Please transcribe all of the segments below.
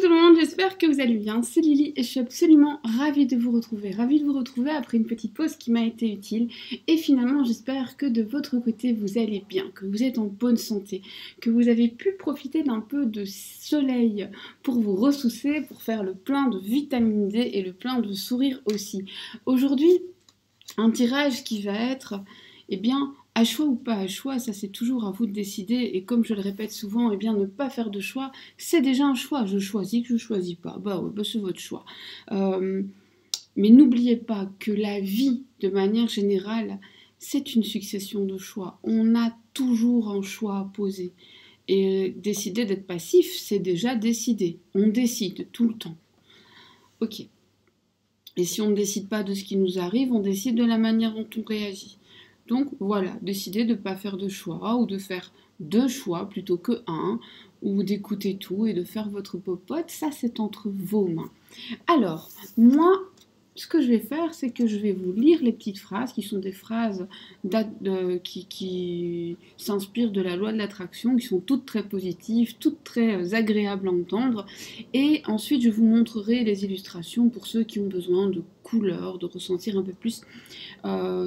tout le monde, j'espère que vous allez bien, c'est Lily et je suis absolument ravie de vous retrouver après une petite pause qui m'a été utile et finalement j'espère que de votre côté vous allez bien, que vous êtes en bonne santé, que vous avez pu profiter d'un peu de soleil pour vous ressourcer, pour faire le plein de vitamine D et le plein de sourire aussi. Aujourd'hui, un tirage qui va être, eh bien, à choix ou pas à choix, ça c'est toujours à vous de décider. Et comme je le répète souvent, eh bien, ne pas faire de choix, c'est déjà un choix. Je choisis que je choisis pas. Bah ouais, bah c'est votre choix. Mais n'oubliez pas que la vie, de manière générale, c'est une succession de choix. On a toujours un choix à poser. Et décider d'être passif, c'est déjà décider. On décide tout le temps. Ok. Et si on ne décide pas de ce qui nous arrive, on décide de la manière dont on réagit. Donc voilà, décidez de ne pas faire de choix ou de faire deux choix plutôt que un, ou d'écouter tout et de faire votre popote, ça c'est entre vos mains. Alors, moi, ce que je vais faire, c'est que je vais vous lire les petites phrases qui sont des phrases qui s'inspirent de la loi de l'attraction, qui sont toutes très positives, toutes très agréables à entendre. Et ensuite, je vous montrerai les illustrations pour ceux qui ont besoin de couleurs, de ressentir un peu plus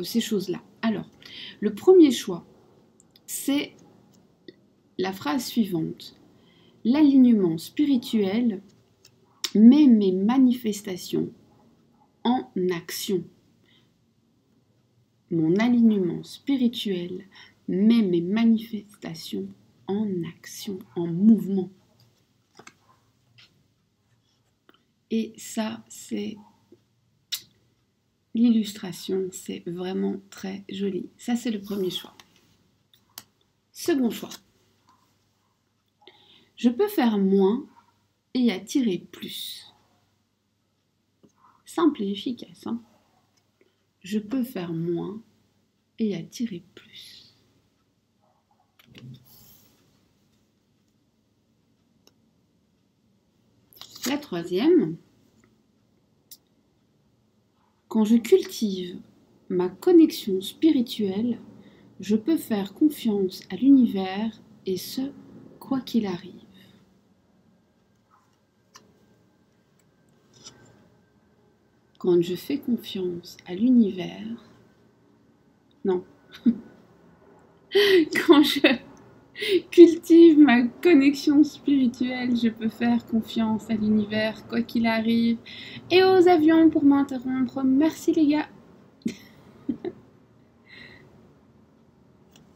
ces choses-là. Alors, le premier choix, c'est la phrase suivante. L'alignement spirituel met mes manifestations en action. Mon alignement spirituel met mes manifestations en action, en mouvement. Et ça, c'est l'illustration, c'est vraiment très joli. Ça, c'est le premier choix. Second choix. Je peux faire moins et attirer plus. Simple et efficace, hein? Je peux faire moins et attirer plus. La troisième, quand je cultive ma connexion spirituelle, je peux faire confiance à l'univers et ce, quoi qu'il arrive. Quand je fais confiance à l'univers, non, quand je cultive ma connexion spirituelle, je peux faire confiance à l'univers, quoi qu'il arrive. Et aux avions pour m'interrompre, merci les gars.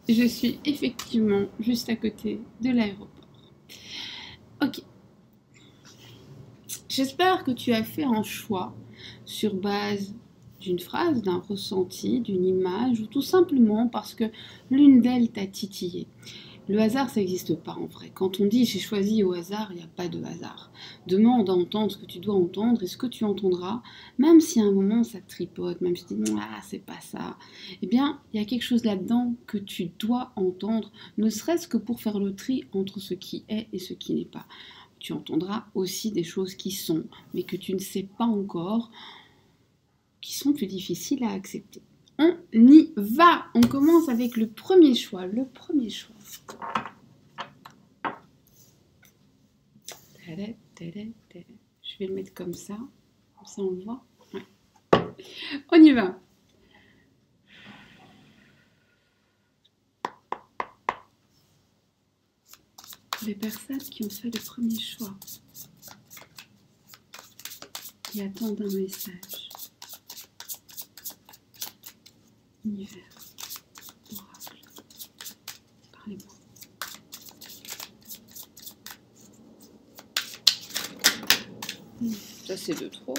Je suis effectivement juste à côté de l'aéroport. Ok. J'espère que tu as fait un choix sur base d'une phrase, d'un ressenti, d'une image, ou tout simplement parce que l'une d'elles t'a titillé. Le hasard, ça n'existe pas en vrai. Quand on dit j'ai choisi au hasard, il n'y a pas de hasard. Demande à entendre ce que tu dois entendre et ce que tu entendras, même si à un moment ça te tripote, même si tu dis ah c'est pas ça, eh bien il y a quelque chose là-dedans que tu dois entendre, ne serait-ce que pour faire le tri entre ce qui est et ce qui n'est pas. Tu entendras aussi des choses qui sont, mais que tu ne sais pas encore, qui sont plus difficiles à accepter. On y va. On commence avec le premier choix. Le premier choix. Je vais le mettre comme ça on le voit. Ouais. On y va. Les personnes qui ont fait le premier choix, qui attendent un message. Univers, oracle, parlez-moi. Ça c'est de trop.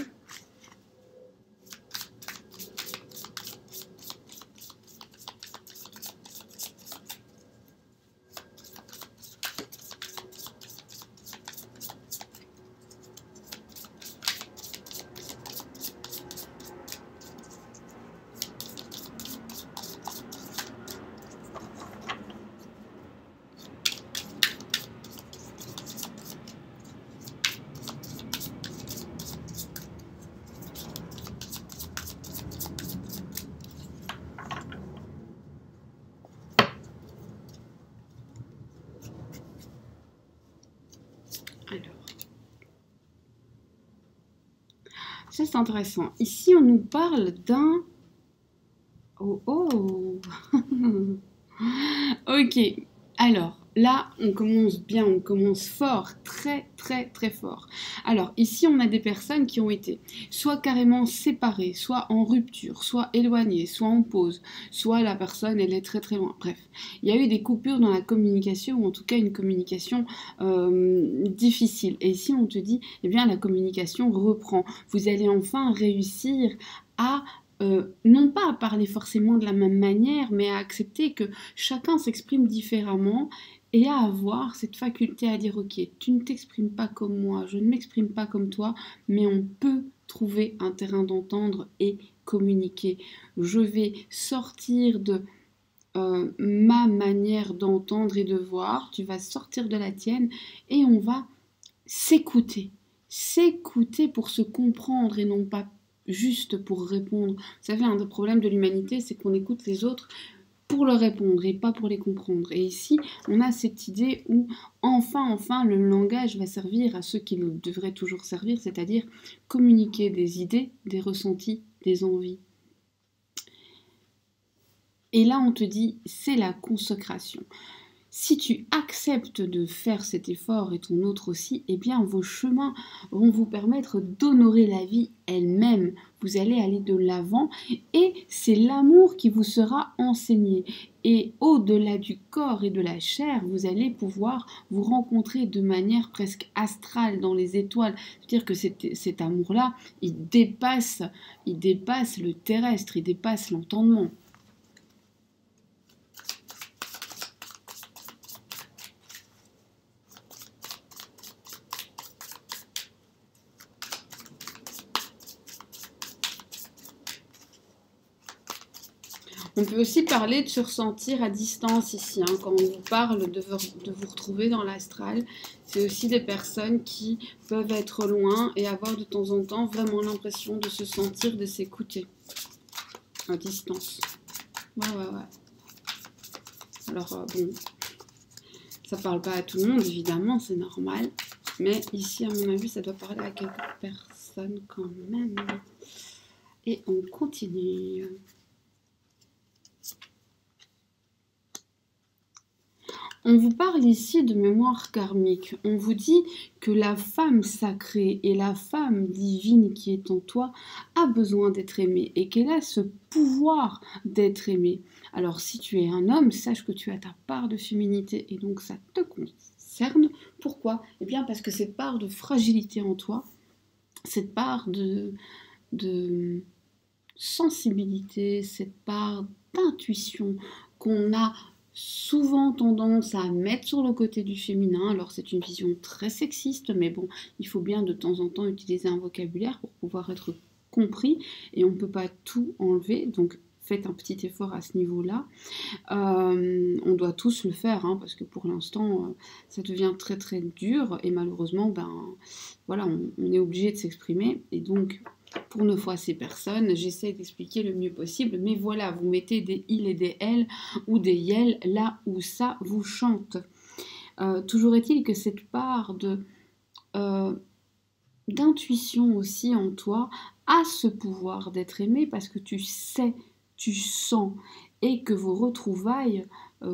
Ça, c'est intéressant. Ici, on nous parle d'un... Oh, oh. Ok. Alors, là, on commence bien, on commence fort, très, très, très fort. Alors, ici, on a des personnes qui ont été soit carrément séparées, soit en rupture, soit éloignées, soit en pause, soit la personne, elle est très, très loin. Bref, il y a eu des coupures dans la communication, ou en tout cas une communication difficile. Et ici, on te dit, eh bien, la communication reprend. Vous allez enfin réussir à non pas à parler forcément de la même manière, mais à accepter que chacun s'exprime différemment et à avoir cette faculté à dire ok, tu ne t'exprimes pas comme moi, je ne m'exprime pas comme toi, mais on peut trouver un terrain d'entendre et communiquer. Je vais sortir de ma manière d'entendre et de voir, tu vas sortir de la tienne et on va s'écouter. S'écouter pour se comprendre et non pas juste pour répondre. Vous savez, un des problèmes de l'humanité, c'est qu'on écoute les autres pour leur répondre et pas pour les comprendre. Et ici, on a cette idée où enfin, le langage va servir à ce qu'il devrait toujours servir, c'est-à-dire communiquer des idées, des ressentis, des envies. Et là, on te dit, c'est la consécration. Si tu acceptes de faire cet effort et ton autre aussi, eh bien vos chemins vont vous permettre d'honorer la vie elle-même. Vous allez aller de l'avant et c'est l'amour qui vous sera enseigné. Et au-delà du corps et de la chair, vous allez pouvoir vous rencontrer de manière presque astrale dans les étoiles. C'est-à-dire que cet amour-là, il dépasse le terrestre, il dépasse l'entendement. On peut aussi parler de se ressentir à distance ici, hein, quand on vous parle de vous retrouver dans l'astral. C'est aussi des personnes qui peuvent être loin et avoir de temps en temps vraiment l'impression de se sentir, de s'écouter à distance. Ouais. Alors bon, ça parle pas à tout le monde évidemment, c'est normal. Mais ici, à mon avis, ça doit parler à quelques personnes quand même. Et on continue. On vous parle ici de mémoire karmique. On vous dit que la femme sacrée et la femme divine qui est en toi a besoin d'être aimée et qu'elle a ce pouvoir d'être aimée. Alors si tu es un homme, sache que tu as ta part de féminité et donc ça te concerne. Pourquoi? Eh bien parce que cette part de fragilité en toi, cette part de sensibilité, cette part d'intuition qu'on a souvent tendance à mettre sur le côté du féminin. Alors c'est une vision très sexiste, mais bon, il faut bien de temps en temps utiliser un vocabulaire pour pouvoir être compris, et on ne peut pas tout enlever, donc faites un petit effort à ce niveau-là. On doit tous le faire, hein, parce que pour l'instant, ça devient très très dur, et malheureusement, ben voilà, on est obligé de s'exprimer, et donc pour 9 fois ces personnes, j'essaie d'expliquer le mieux possible, mais voilà, vous mettez des il et des elle ou des yel là où ça vous chante. Toujours est-il que cette part d'intuition aussi en toi a ce pouvoir d'être aimé parce que tu sais, tu sens, et que vos retrouvailles,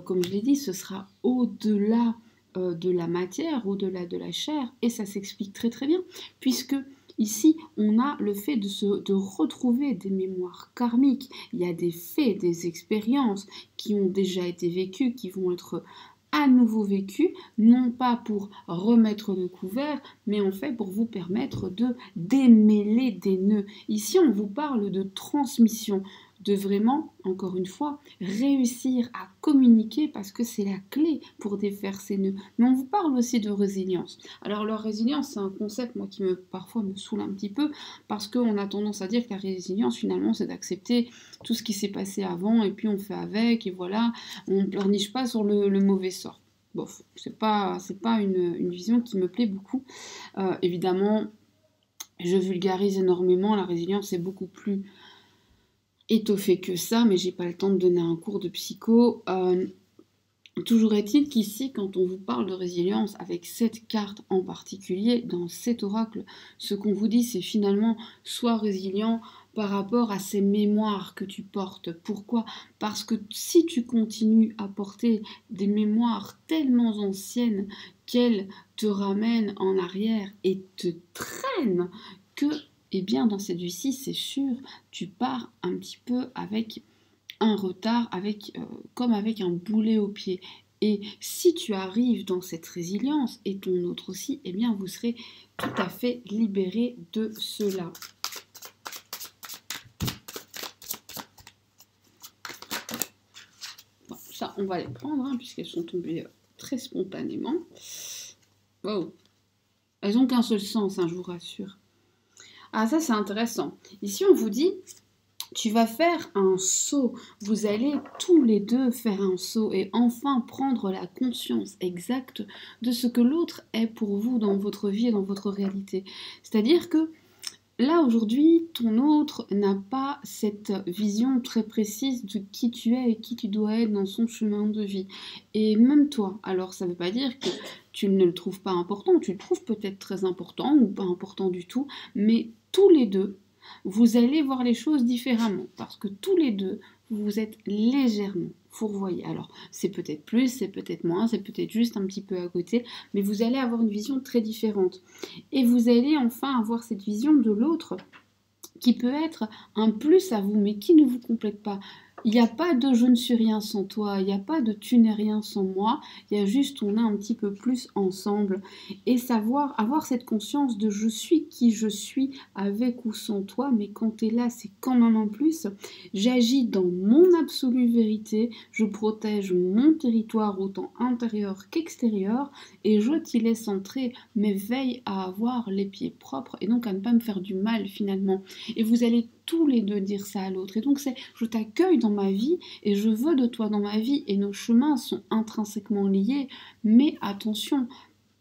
comme je l'ai dit, ce sera au-delà de la matière, au-delà de la chair, et ça s'explique très très bien, puisque ici, on a le fait de retrouver des mémoires karmiques. Il y a des faits, des expériences qui ont déjà été vécues, qui vont être à nouveau vécues, non pas pour remettre le couvert, mais en fait pour vous permettre de démêler des nœuds. Ici, on vous parle de transmission, de vraiment, encore une fois, réussir à communiquer parce que c'est la clé pour défaire ces nœuds. Mais on vous parle aussi de résilience. Alors la résilience, c'est un concept moi qui parfois me saoule un petit peu parce qu'on a tendance à dire que la résilience finalement c'est d'accepter tout ce qui s'est passé avant et puis on fait avec et voilà, on ne pleurniche pas sur le mauvais sort. Bof, c'est pas une vision qui me plaît beaucoup. Évidemment, je vulgarise énormément, la résilience est beaucoup plus étoffé que ça, mais j'ai pas le temps de donner un cours de psycho. Toujours est-il qu'ici, quand on vous parle de résilience, avec cette carte en particulier, dans cet oracle, ce qu'on vous dit, c'est finalement sois résilient par rapport à ces mémoires que tu portes. Pourquoi? Parce que si tu continues à porter des mémoires tellement anciennes qu'elles te ramènent en arrière et te traînent, que, eh bien, dans cette vie-ci, c'est sûr, tu pars un petit peu avec un retard, comme avec un boulet au pied. Et si tu arrives dans cette résilience, et ton autre aussi, eh bien vous serez tout à fait libéré de cela. Bon, ça, on va les prendre, hein, puisqu'elles sont tombées très spontanément. Wow. Elles n'ont qu'un seul sens, hein, je vous rassure. Ah, ça, c'est intéressant. Ici, on vous dit... Tu vas faire un saut, vous allez tous les deux faire un saut et enfin prendre la conscience exacte de ce que l'autre est pour vous dans votre vie et dans votre réalité. C'est-à-dire que là aujourd'hui, ton autre n'a pas cette vision très précise de qui tu es et qui tu dois être dans son chemin de vie. Et même toi, alors ça ne veut pas dire que tu ne le trouves pas important, tu le trouves peut-être très important ou pas important du tout, mais tous les deux, vous allez voir les choses différemment parce que tous les deux, vous êtes légèrement fourvoyés. Alors, c'est peut-être plus, c'est peut-être moins, c'est peut-être juste un petit peu à côté, mais vous allez avoir une vision très différente. Et vous allez enfin avoir cette vision de l'autre qui peut être un plus à vous, mais qui ne vous complète pas. Il n'y a pas de je ne suis rien sans toi, il n'y a pas de tu n'es rien sans moi, il y a juste on a un petit peu plus ensemble. Et savoir, avoir cette conscience de je suis qui je suis avec ou sans toi, mais quand tu es là, c'est quand même un plus. J'agis dans mon absolue vérité, je protège mon territoire autant intérieur qu'extérieur, et je t'y laisse entrer, mais veille à avoir les pieds propres et donc à ne pas me faire du mal finalement. Et vous allez tous les deux dire ça à l'autre. Et donc c'est je t'accueille dans ma vie et je veux de toi dans ma vie et nos chemins sont intrinsèquement liés. Mais attention,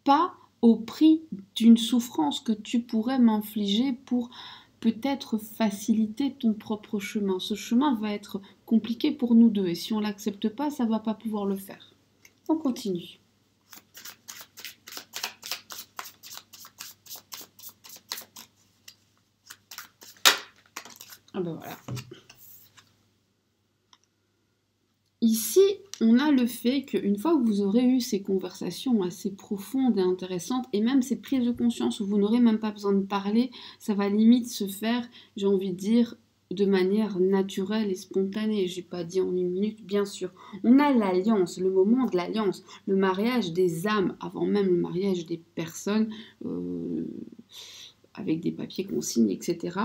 pas au prix d'une souffrance que tu pourrais m'infliger pour peut-être faciliter ton propre chemin. Ce chemin va être compliqué pour nous deux et si on ne l'accepte pas, ça ne va pas pouvoir le faire. On continue. Ah ben voilà. Ici, on a le fait qu'une fois que vous aurez eu ces conversations assez profondes et intéressantes, et même ces prises de conscience où vous n'aurez même pas besoin de parler, ça va limite se faire, j'ai envie de dire, de manière naturelle et spontanée. J'ai pas dit en une minute, bien sûr. On a l'alliance, le moment de l'alliance, le mariage des âmes, avant même le mariage des personnes. Avec des papiers qu'on signe, etc.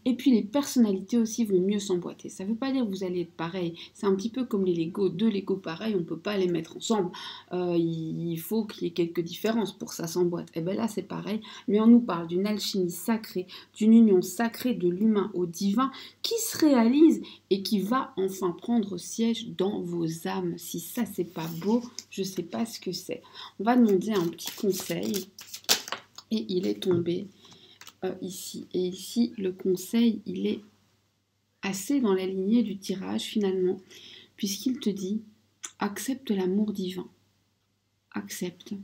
Et puis les personnalités aussi vont mieux s'emboîter. Ça ne veut pas dire que vous allez être pareil. C'est un petit peu comme les Lego. Deux Lego pareils, on ne peut pas les mettre ensemble. Il faut qu'il y ait quelques différences pour que ça s'emboîte. Et bien là, c'est pareil. Mais on nous parle d'une alchimie sacrée, d'une union sacrée de l'humain au divin qui se réalise et qui va enfin prendre siège dans vos âmes. Si ça, c'est pas beau, je ne sais pas ce que c'est. On va demander un petit conseil. Et il est tombé ici. Et ici, le conseil, il est assez dans la lignée du tirage finalement, puisqu'il te dit accepte l'amour divin. Accepte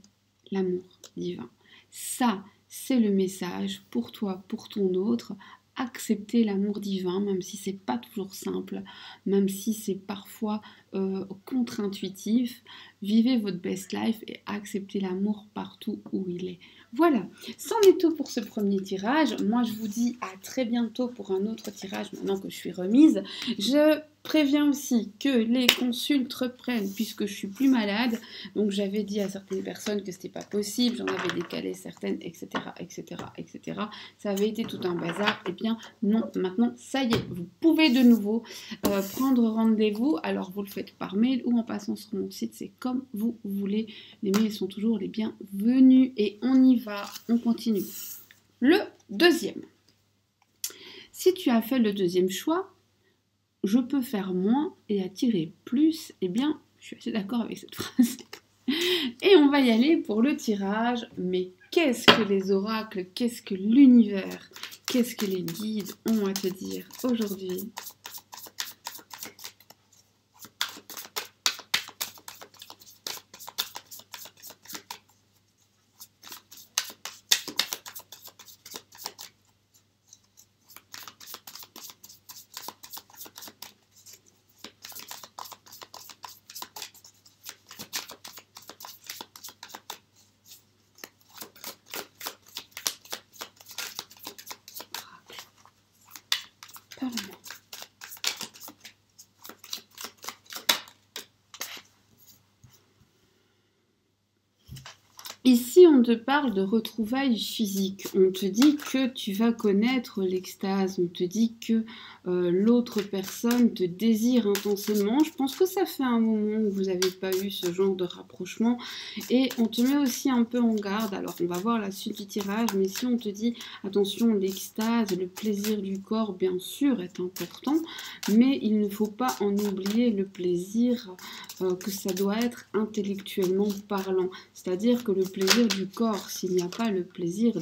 l'amour divin. Ça, c'est le message pour toi, pour ton autre. Accepter l'amour divin, même si c'est pas toujours simple, même si c'est parfois contre-intuitif. Vivez votre best life et acceptez l'amour partout où il est. Voilà, c'en est tout pour ce premier tirage. Moi, je vous dis à très bientôt pour un autre tirage maintenant que je suis remise. Je préviens aussi que les consultes reprennent puisque je suis plus malade. Donc, j'avais dit à certaines personnes que c'était pas possible, j'en avais décalé certaines, etc., etc., etc. Ça avait été tout un bazar. Eh bien, non, maintenant, ça y est, vous pouvez de nouveau prendre rendez-vous. Alors, vous le faites par mail ou en passant sur mon site, c'est comme vous voulez. Les mails sont toujours les bienvenus et on y va, on continue. Le deuxième. Si tu as fait le deuxième choix, je peux faire moins et attirer plus. Eh bien, je suis assez d'accord avec cette phrase. Et on va y aller pour le tirage. Mais qu'est-ce que les oracles, qu'est-ce que l'univers, qu'est-ce que les guides ont à te dire aujourd'hui ? Ici, on te parle de retrouvailles physiques. On te dit que tu vas connaître l'extase. On te dit que l'autre personne te désire intensément. Je pense que ça fait un moment où vous n'avez pas eu ce genre de rapprochement. Et on te met aussi un peu en garde. Alors, on va voir la suite du tirage. Mais si on te dit, attention, l'extase, le plaisir du corps, bien sûr, est important. Mais il ne faut pas en oublier le plaisir que ça doit être intellectuellement parlant. C'est-à-dire que le plaisir du corps, s'il n'y a pas le plaisir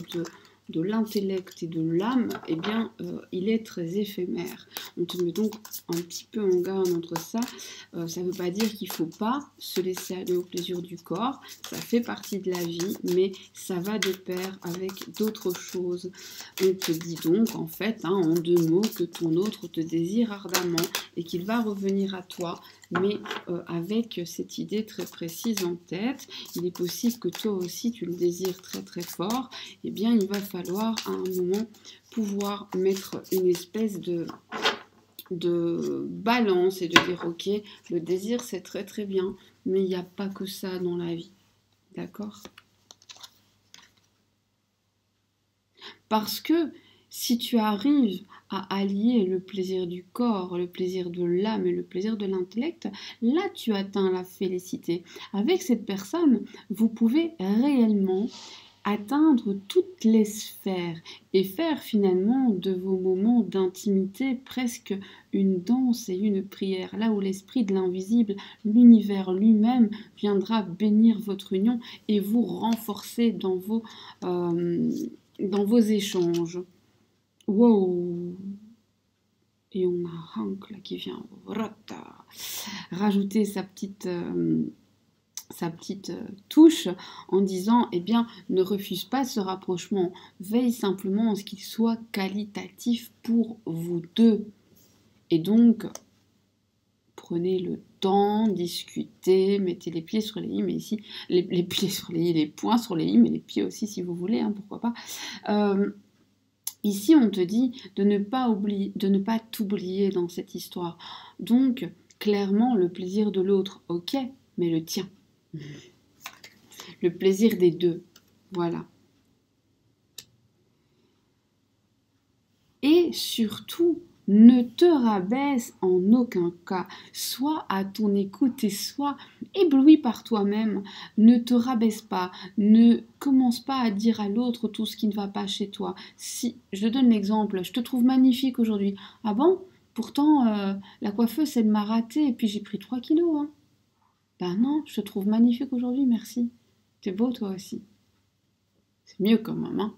de l'intellect et de l'âme, eh bien, il est très éphémère. On te met donc un petit peu en garde entre ça. Ça ne veut pas dire qu'il ne faut pas se laisser aller au plaisir du corps. Ça fait partie de la vie, mais ça va de pair avec d'autres choses. On te dit donc, en fait, hein, en 2 mots, que ton autre te désire ardemment et qu'il va revenir à toi, mais avec cette idée très précise en tête. Il est possible que toi aussi tu le désires très très fort. Eh bien, il va falloir à un moment pouvoir mettre une espèce de balance et de dire ok, le désir c'est très très bien, mais il n'y a pas que ça dans la vie. D'accord? Parce que si tu arrives à allier le plaisir du corps, le plaisir de l'âme et le plaisir de l'intellect, là tu atteins la félicité. Avec cette personne, vous pouvez réellement atteindre toutes les sphères et faire finalement de vos moments d'intimité presque une danse et une prière, là où l'esprit de l'invisible, l'univers lui-même, viendra bénir votre union et vous renforcer dans vos échanges. Wow! Et on a Hank là qui vient rajouter sa petite touche en disant eh bien ne refuse pas ce rapprochement, veille simplement à ce qu'il soit qualitatif pour vous deux. Et donc prenez le temps, discutez, mettez les pieds sur les i, mais ici les pieds sur les i, les poings sur les i, mais les pieds aussi si vous voulez, hein, pourquoi pas. Ici, on te dit de ne pas t'oublier dans cette histoire. Donc, clairement, le plaisir de l'autre, ok, mais le tien. Le plaisir des deux, voilà. Et surtout, ne te rabaisse en aucun cas. Sois à ton écoute et sois ébloui par toi-même. Ne te rabaisse pas. Ne commence pas à dire à l'autre tout ce qui ne va pas chez toi. Si, je te donne l'exemple, je te trouve magnifique aujourd'hui. Ah bon? Pourtant, la coiffeuse, elle m'a raté et puis j'ai pris 3 kilos. Hein. Ben non, je te trouve magnifique aujourd'hui, merci. T'es beau toi aussi. C'est mieux quand même. Hein.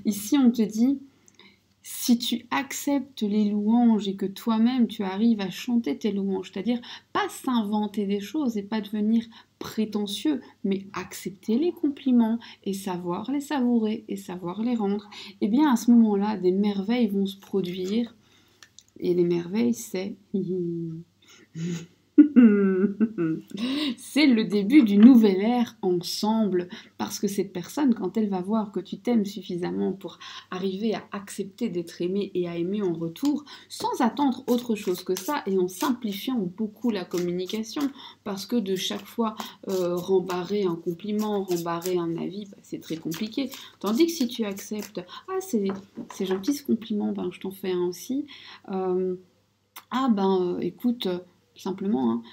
Ici, on te dit... Si tu acceptes les louanges et que toi-même tu arrives à chanter tes louanges, c'est-à-dire pas s'inventer des choses et pas devenir prétentieux, mais accepter les compliments et savoir les savourer et savoir les rendre, eh bien à ce moment-là, des merveilles vont se produire. Et les merveilles, c'est... C'est le début d'une nouvelle ère ensemble, parce que cette personne, quand elle va voir que tu t'aimes suffisamment pour arriver à accepter d'être aimé et à aimer en retour, sans attendre autre chose que ça, et en simplifiant beaucoup la communication, parce que de chaque fois rembarrer un compliment, rembarrer un avis, bah, c'est très compliqué. Tandis que si tu acceptes, ah c'est gentil ce compliment, ben, je t'en fais un aussi, écoute... Simplement,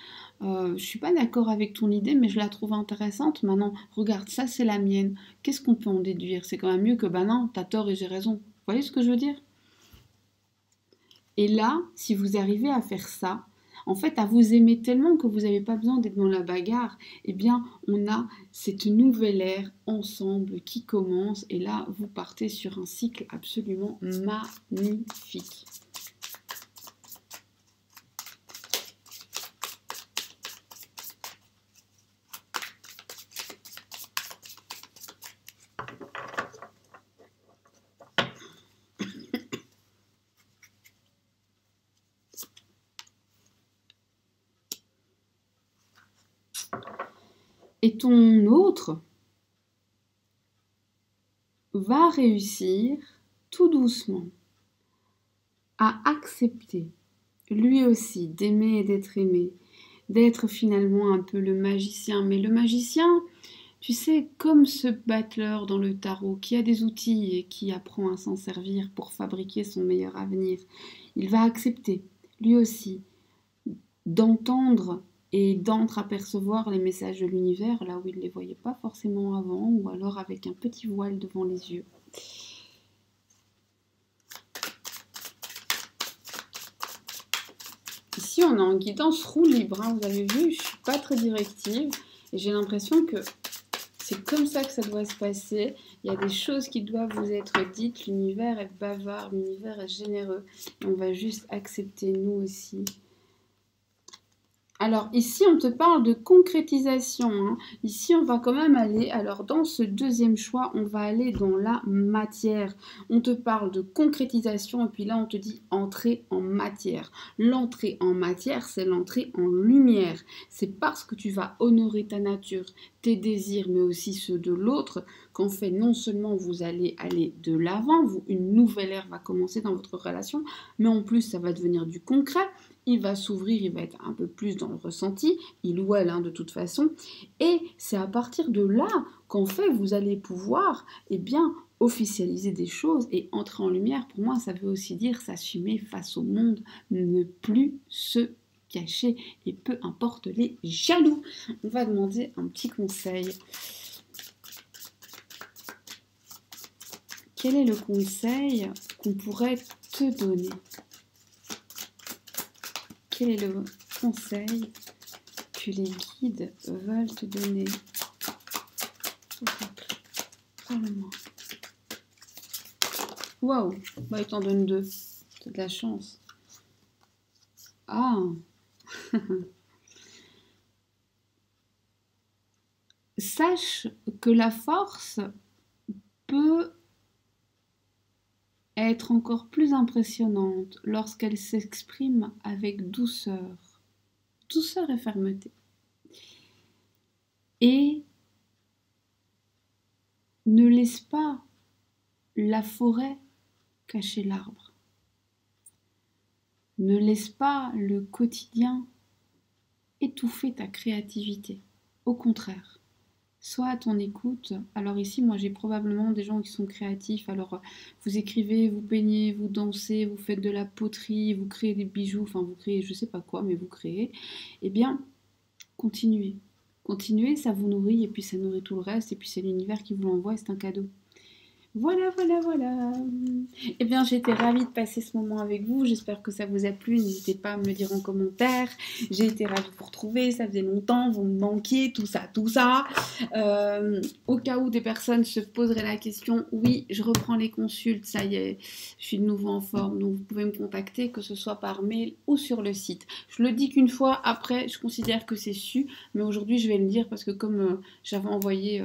hein. Je suis pas d'accord avec ton idée, mais je la trouve intéressante. Maintenant, regarde, ça c'est la mienne. Qu'est-ce qu'on peut en déduire? C'est quand même mieux que, bah non, t'as tort et j'ai raison. Vous voyez ce que je veux dire? Et là, si vous arrivez à faire ça, en fait, à vous aimer tellement que vous n'avez pas besoin d'être dans la bagarre, eh bien, on a cette nouvelle ère ensemble qui commence. Et là, vous partez sur un cycle absolument magnifique. Et ton autre va réussir tout doucement à accepter, lui aussi, d'aimer et d'être aimé, d'être finalement un peu le magicien. Mais le magicien, Tu sais, comme ce battleur dans le tarot qui a des outils et qui apprend à s'en servir pour fabriquer son meilleur avenir, il va accepter, lui aussi, d'entendre et d'entre-apercevoir les messages de l'univers là où il ne les voyait pas forcément avant, ou alors avec un petit voile devant les yeux. Ici, on est en guidance roue libre, hein. Vous avez vu, je ne suis pas très directive et j'ai l'impression que c'est comme ça que ça doit se passer. Il y a des choses qui doivent vous être dites. L'univers est bavard, l'univers est généreux. Et on va juste accepter, nous aussi. Alors ici, on te parle de concrétisation, hein. Ici, on va quand même aller, alors dans ce deuxième choix, on va aller dans la matière. On te parle de concrétisation et puis là, on te dit entrer en matière. L'entrée en matière, c'est l'entrée en lumière. C'est parce que tu vas honorer ta nature, tes désirs, mais aussi ceux de l'autre, qu'en fait, non seulement vous allez aller de l'avant, une nouvelle ère va commencer dans votre relation, mais en plus, ça va devenir du concret. Il va s'ouvrir, il va être un peu plus dans le ressenti, il ou elle, hein, de toute façon. Et c'est à partir de là qu'en fait, vous allez pouvoir, eh bien, officialiser des choses et entrer en lumière. Pour moi, ça veut aussi dire s'assumer face au monde, ne plus se cacher, et peu importe les jaloux. On va demander un petit conseil. Quel est le conseil qu'on pourrait te donner ? Quel est le conseil que les guides veulent te donner? Parle-moi. Waouh, bah, il t'en donne 2. C'est de la chance. Ah. Sache que la force peut être encore plus impressionnante lorsqu'elle s'exprime avec douceur. Douceur et fermeté. Et ne laisse pas la forêt cacher l'arbre. Ne laisse pas le quotidien étouffer ta créativité. Au contraire, sois à ton écoute. Alors ici, moi j'ai probablement des gens qui sont créatifs. Alors vous écrivez, vous peignez, vous dansez, vous faites de la poterie, vous créez des bijoux, enfin vous créez je sais pas quoi, mais vous créez. Eh bien, continuez. Continuez, ça vous nourrit et puis ça nourrit tout le reste. Et puis c'est l'univers qui vous l'envoie, c'est un cadeau. Voilà, voilà, voilà. Eh bien, j'étais ravie de passer ce moment avec vous. J'espère que ça vous a plu. N'hésitez pas à me le dire en commentaire. J'ai été ravie de vous retrouver. Ça faisait longtemps. Vous me manquiez. Tout ça, tout ça. Au cas où des personnes se poseraient la question, oui, je reprends les consultes. Ça y est, je suis de nouveau en forme. Donc, vous pouvez me contacter, que ce soit par mail ou sur le site. Je le dis qu'une fois. Après, je considère que c'est su. Mais aujourd'hui, je vais le dire parce que comme j'avais envoyé...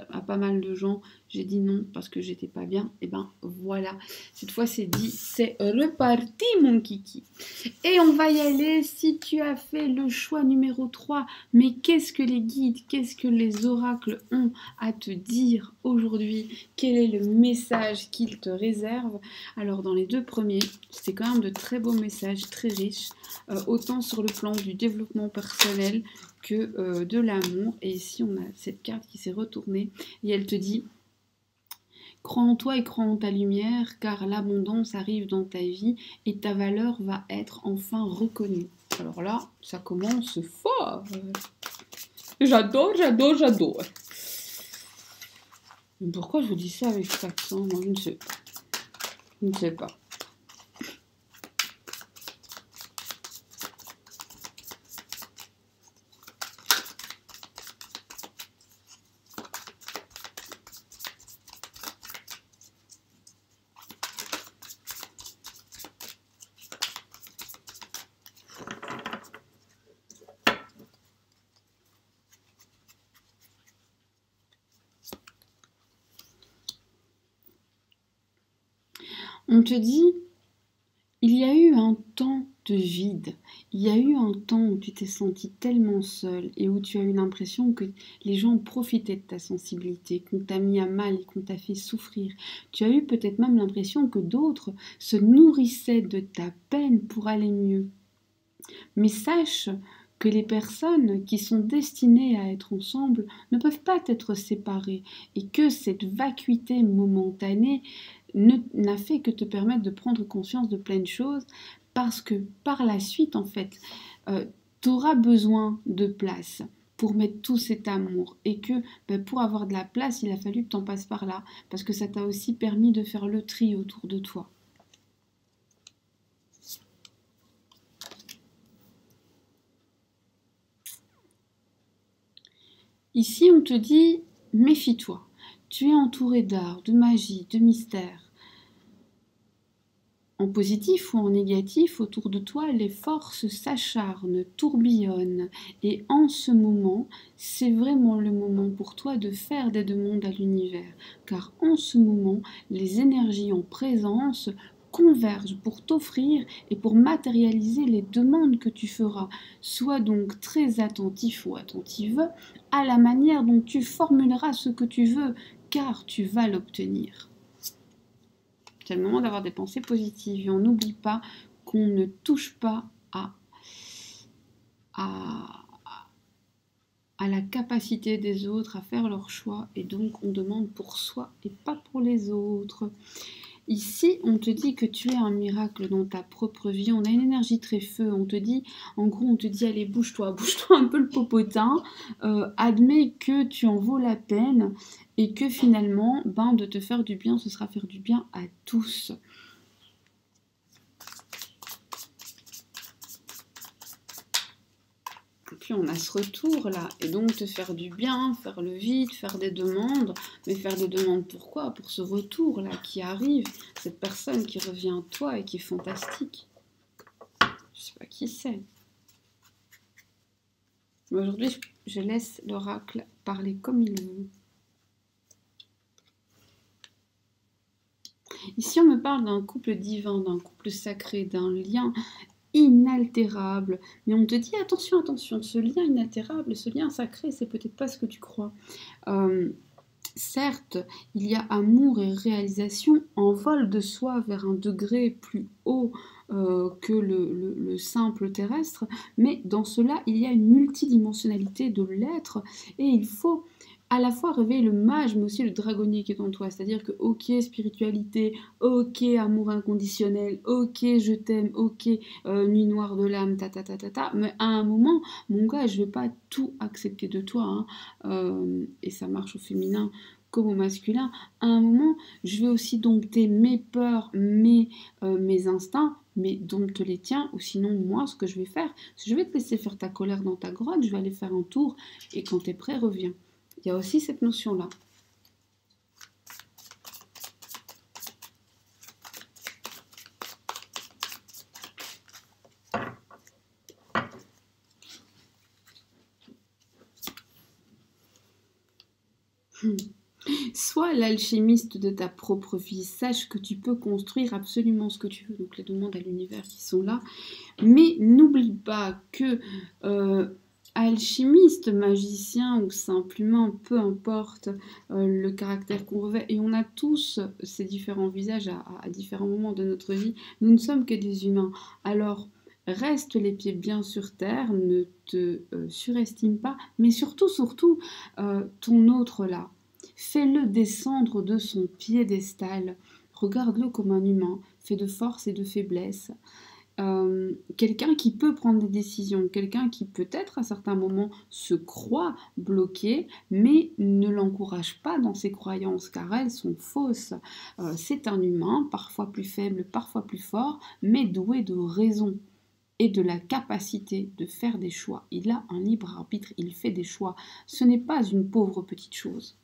à pas mal de gens, j'ai dit non parce que j'étais pas bien. Et ben voilà, cette fois c'est dit, c'est reparti mon kiki. Et on va y aller. Si tu as fait le choix numéro 3, mais qu'est-ce que les guides, qu'est-ce que les oracles ont à te dire aujourd'hui? Quel est le message qu'ils te réservent? Alors dans les 2 premiers, c'était quand même de très beaux messages, très riches, autant sur le plan du développement personnel que de l'amour. Et ici on a cette carte qui s'est retournée et elle te dit: crois en toi et crois en ta lumière, car l'abondance arrive dans ta vie et ta valeur va être enfin reconnue. Alors là, ça commence fort. J'adore, j'adore, j'adore. Mais pourquoi je vous dis ça avec cet accent? Moi, je ne sais pas. Je ne sais pas. On te dit, il y a eu un temps de vide, il y a eu un temps où tu t'es senti tellement seul et où tu as eu l'impression que les gens profitaient de ta sensibilité, qu'on t'a mis à mal et qu'on t'a fait souffrir. Tu as eu peut-être même l'impression que d'autres se nourrissaient de ta peine pour aller mieux. Mais sache que les personnes qui sont destinées à être ensemble ne peuvent pas être séparées et que cette vacuité momentanée n'a fait que te permettre de prendre conscience de plein de choses parce que par la suite, en fait, tu auras besoin de place pour mettre tout cet amour et que pour avoir de la place, il a fallu que tu en passes par là parce que ça t'a aussi permis de faire le tri autour de toi. Ici, on te dit, méfie-toi. Tu es entouré d'art, de magie, de mystère. En positif ou en négatif, autour de toi, les forces s'acharnent, tourbillonnent. Et en ce moment, c'est vraiment le moment pour toi de faire des demandes à l'univers. Car en ce moment, les énergies en présence convergent pour t'offrir et pour matérialiser les demandes que tu feras. Sois donc très attentif ou attentive à la manière dont tu formuleras ce que tu veux, car tu vas l'obtenir. C'est le moment d'avoir des pensées positives et on n'oublie pas qu'on ne touche pas à la capacité des autres à faire leur choix et donc on demande pour soi et pas pour les autres. Ici, on te dit que tu es un miracle dans ta propre vie. On a une énergie très feu. On te dit, en gros, on te dit, allez, bouge-toi un peu le popotin. Admets que tu en vaux la peine et que finalement, de te faire du bien, ce sera faire du bien à tous. Et puis on a ce retour là, et donc te faire du bien, faire le vide, faire des demandes, mais faire des demandes pourquoi? Pour ce retour là qui arrive, cette personne qui revient à toi et qui est fantastique. Je sais pas qui c'est. Mais aujourd'hui, je laisse l'oracle parler comme il veut. Ici, on me parle d'un couple divin, d'un couple sacré, d'un lien inaltérable. Mais on te dit attention, attention, ce lien inaltérable, ce lien sacré, c'est peut-être pas ce que tu crois. Certes, il y a amour et réalisation en vol de soi vers un degré plus haut que le simple terrestre, mais dans cela, il y a une multidimensionnalité de l'être et il faut à la fois réveiller le mage, mais aussi le dragonnier qui est en toi. C'est-à-dire que, ok, spiritualité, ok, amour inconditionnel, ok, je t'aime, ok, nuit noire de l'âme, mais à un moment, mon gars, je vais pas tout accepter de toi, et ça marche au féminin comme au masculin. À un moment, je vais aussi dompter mes peurs, mes instincts, mais dompte les tiens, ou sinon, moi, ce que je vais faire, c'est que je vais te laisser faire ta colère dans ta grotte, je vais aller faire un tour, et quand t'es prêt, reviens. Il y a aussi cette notion-là. Sois l'alchimiste de ta propre vie. Sache que tu peux construire absolument ce que tu veux. Donc les demandes à l'univers qui sont là. Mais n'oublie pas que alchimiste, magicien ou simplement, peu importe le caractère qu'on revêt, et on a tous ces différents visages à différents moments de notre vie, nous ne sommes que des humains. Alors, reste les pieds bien sur terre, ne te surestime pas, mais surtout, ton autre là, fais-le descendre de son piédestal, regarde-le comme un humain, fait de force et de faiblesse. Quelqu'un qui peut prendre des décisions, quelqu'un qui peut-être à certains moments se croit bloqué, mais ne l'encourage pas dans ses croyances car elles sont fausses. C'est un humain, parfois plus faible, parfois plus fort, mais doué de raison et de la capacité de faire des choix. Il a un libre arbitre, il fait des choix. Ce n'est pas une pauvre petite chose.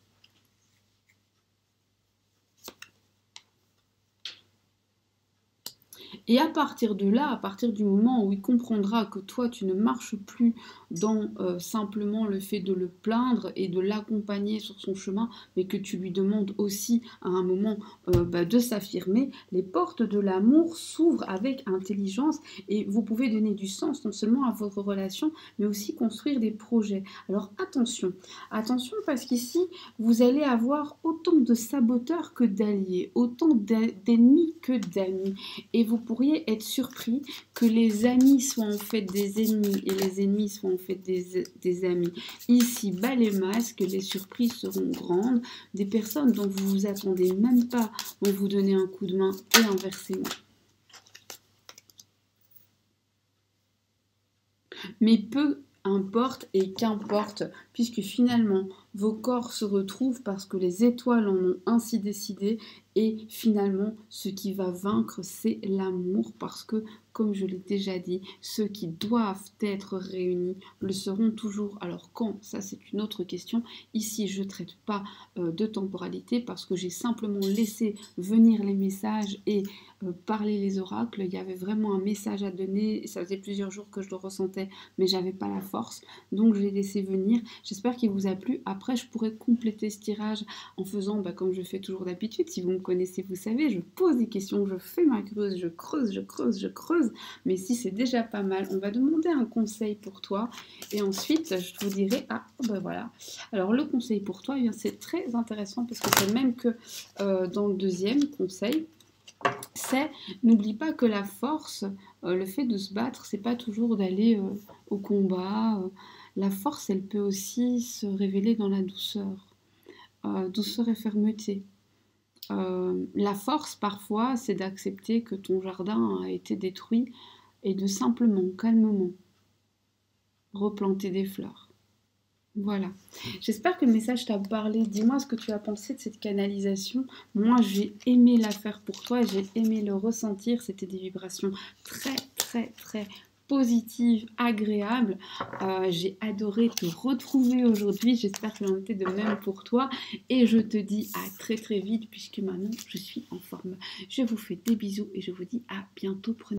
Et à partir de là, à partir du moment où il comprendra que toi, tu ne marches plus dans simplement le fait de le plaindre et de l'accompagner sur son chemin, mais que tu lui demandes aussi à un moment de s'affirmer, les portes de l'amour s'ouvrent avec intelligence et vous pouvez donner du sens non seulement à votre relation, mais aussi construire des projets. Alors attention, attention parce qu'ici, vous allez avoir autant de saboteurs que d'alliés, autant d'ennemis que d'amis. Et vous pourrez pourriez être surpris que les amis soient en fait des ennemis et les ennemis soient en fait des amis. Ici, bas les masques, les surprises seront grandes. Des personnes dont vous vous attendez même pas vont vous donner un coup de main et inversement. Mais peu importe et qu'importe, puisque finalement vos corps se retrouvent parce que les étoiles en ont ainsi décidé, et finalement ce qui va vaincre c'est l'amour, parce que comme je l'ai déjà dit, ceux qui doivent être réunis le seront toujours. Alors quand, ça c'est une autre question. Ici je ne traite pas de temporalité parce que j'ai simplement laissé venir les messages et parler les oracles. Il y avait vraiment un message à donner, ça faisait plusieurs jours que je le ressentais, mais j'avais pas la force, donc je l'ai laissé venir. J'espère qu'il vous a plu. Après je pourrais compléter ce tirage en faisant comme je fais toujours d'habitude. Si vous me connaissez, vous savez, je pose des questions, je fais ma creuse, je creuse, je creuse, je creuse. Mais si c'est déjà pas mal, on va demander un conseil pour toi et ensuite je vous dirai, ah ben voilà. Alors le conseil pour toi, c'est très intéressant parce que c'est le même que dans le deuxième conseil. C'est, n'oublie pas que la force, le fait de se battre, c'est pas toujours d'aller au combat. La force, elle peut aussi se révéler dans la douceur, douceur et fermeté. La force, parfois, c'est d'accepter que ton jardin a été détruit et de simplement, calmement, replanter des fleurs. Voilà. J'espère que le message t'a parlé. Dis-moi ce que tu as pensé de cette canalisation. Moi, j'ai aimé la faire pour toi. J'ai aimé le ressentir. C'était des vibrations très, très, très positives, agréables. J'ai adoré te retrouver aujourd'hui. J'espère que j'en étais de même pour toi. Et je te dis à très, très vite puisque maintenant, je suis en forme. Je vous fais des bisous et je vous dis à bientôt. Prenez